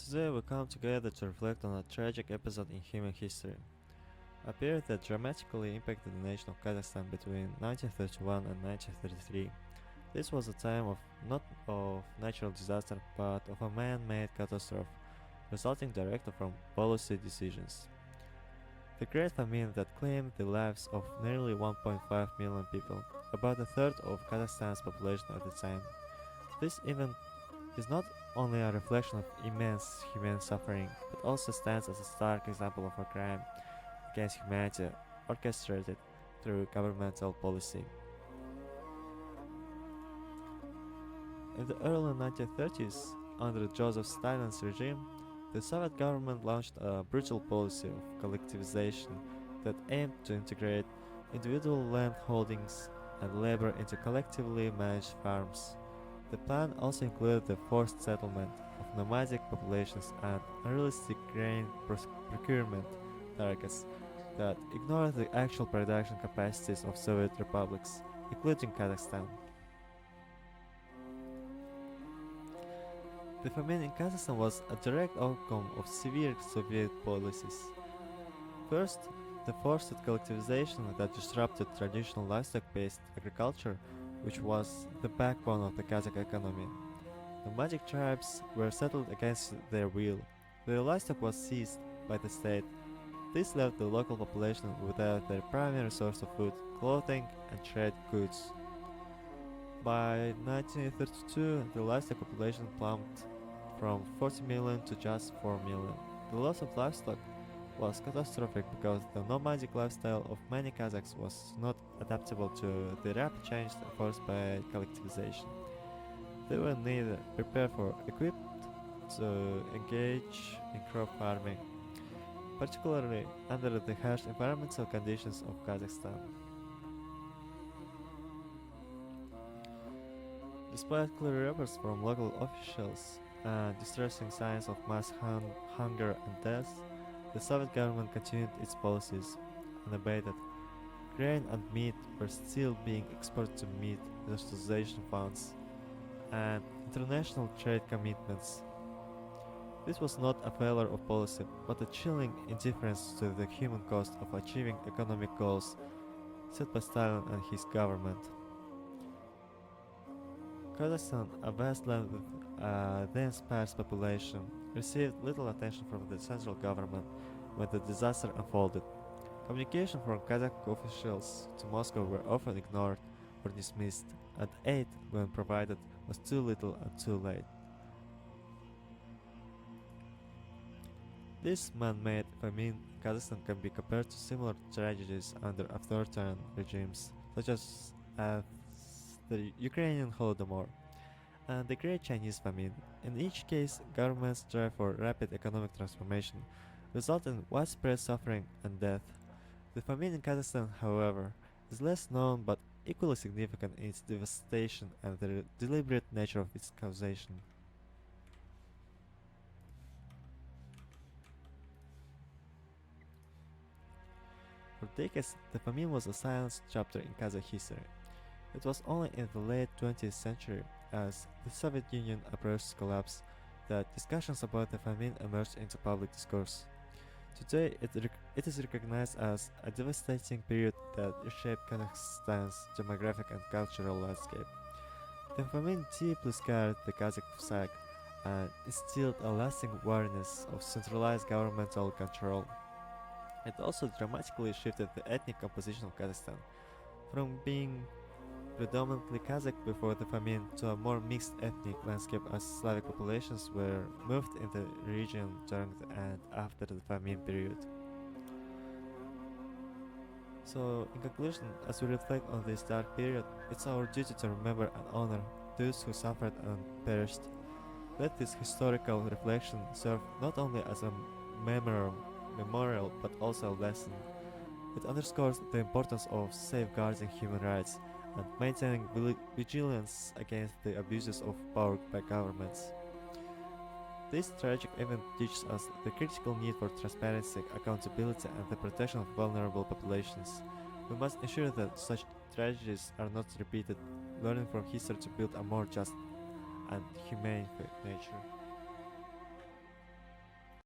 Today we come together to reflect on a tragic episode in human history, a period that dramatically impacted the nation of Kazakhstan between 1931 and 1933. This was a time of not of natural disaster but of a man-made catastrophe, resulting directly from policy decisions. The Great Famine that claimed the lives of nearly 1.5 million people, about a third of Kazakhstan's population at the time. This event is not only a reflection of immense human suffering, but also stands as a stark example of a crime against humanity orchestrated through governmental policy. In the early 1930s, under Joseph Stalin's regime, the Soviet government launched a brutal policy of collectivization that aimed to integrate individual land holdings and labor into collectively managed farms. The plan also included the forced settlement of nomadic populations and unrealistic grain procurement targets that ignored the actual production capacities of Soviet republics, including Kazakhstan. The famine in Kazakhstan was a direct outcome of severe Soviet policies. First, the forced collectivization that disrupted traditional livestock-based agriculture, which was the backbone of the Kazakh economy. Nomadic tribes were settled against their will. Their livestock was seized by the state. This left the local population without their primary source of food, clothing, and trade goods. By 1932, the livestock population plummeted from 40 million to just 4 million. The loss of livestock was catastrophic because the nomadic lifestyle of many Kazakhs was not adaptable to the rapid change forced by collectivization. They were neither prepared or equipped to engage in crop farming, particularly under the harsh environmental conditions of Kazakhstan. Despite clear reports from local officials and distressing signs of mass hunger and death, the Soviet government continued its policies unabated. Grain and meat were still being exported to meet industrialization funds and international trade commitments. This was not a failure of policy, but a chilling indifference to the human cost of achieving economic goals set by Stalin and his government. Kazakhstan, a vast land with a dense sparse population, received little attention from the central government when the disaster unfolded. Communication from Kazakh officials to Moscow were often ignored or dismissed, and aid, when provided, was too little and too late. This man-made famine in Kazakhstan can be compared to similar tragedies under authoritarian regimes, such as the Ukrainian Holodomor and the Great Chinese Famine. In each case, governments strive for rapid economic transformation, resulting in widespread suffering and death. The famine in Kazakhstan, however, is less known but equally significant in its devastation and the deliberate nature of its causation. For decades, the famine was a silent chapter in Kazakh history. It was only in the late 20th century, as the Soviet Union approached collapse, that discussions about the famine emerged into public discourse. Today, it is recognized as a devastating period that reshaped Kazakhstan's demographic and cultural landscape. The famine deeply scarred the Kazakh psyche and instilled a lasting awareness of centralized governmental control. It also dramatically shifted the ethnic composition of Kazakhstan, from being predominantly Kazakh before the famine to a more mixed ethnic landscape as Slavic populations were moved in the region during and after the famine period. So, in conclusion, as we reflect on this dark period, it's our duty to remember and honor those who suffered and perished. Let this historical reflection serve not only as a memorial but also a lesson. It underscores the importance of safeguarding human rights and maintaining vigilance against the abuses of power by governments. This tragic event teaches us the critical need for transparency, accountability, and the protection of vulnerable populations. We must ensure that such tragedies are not repeated, learning from history to build a more just and humane nature.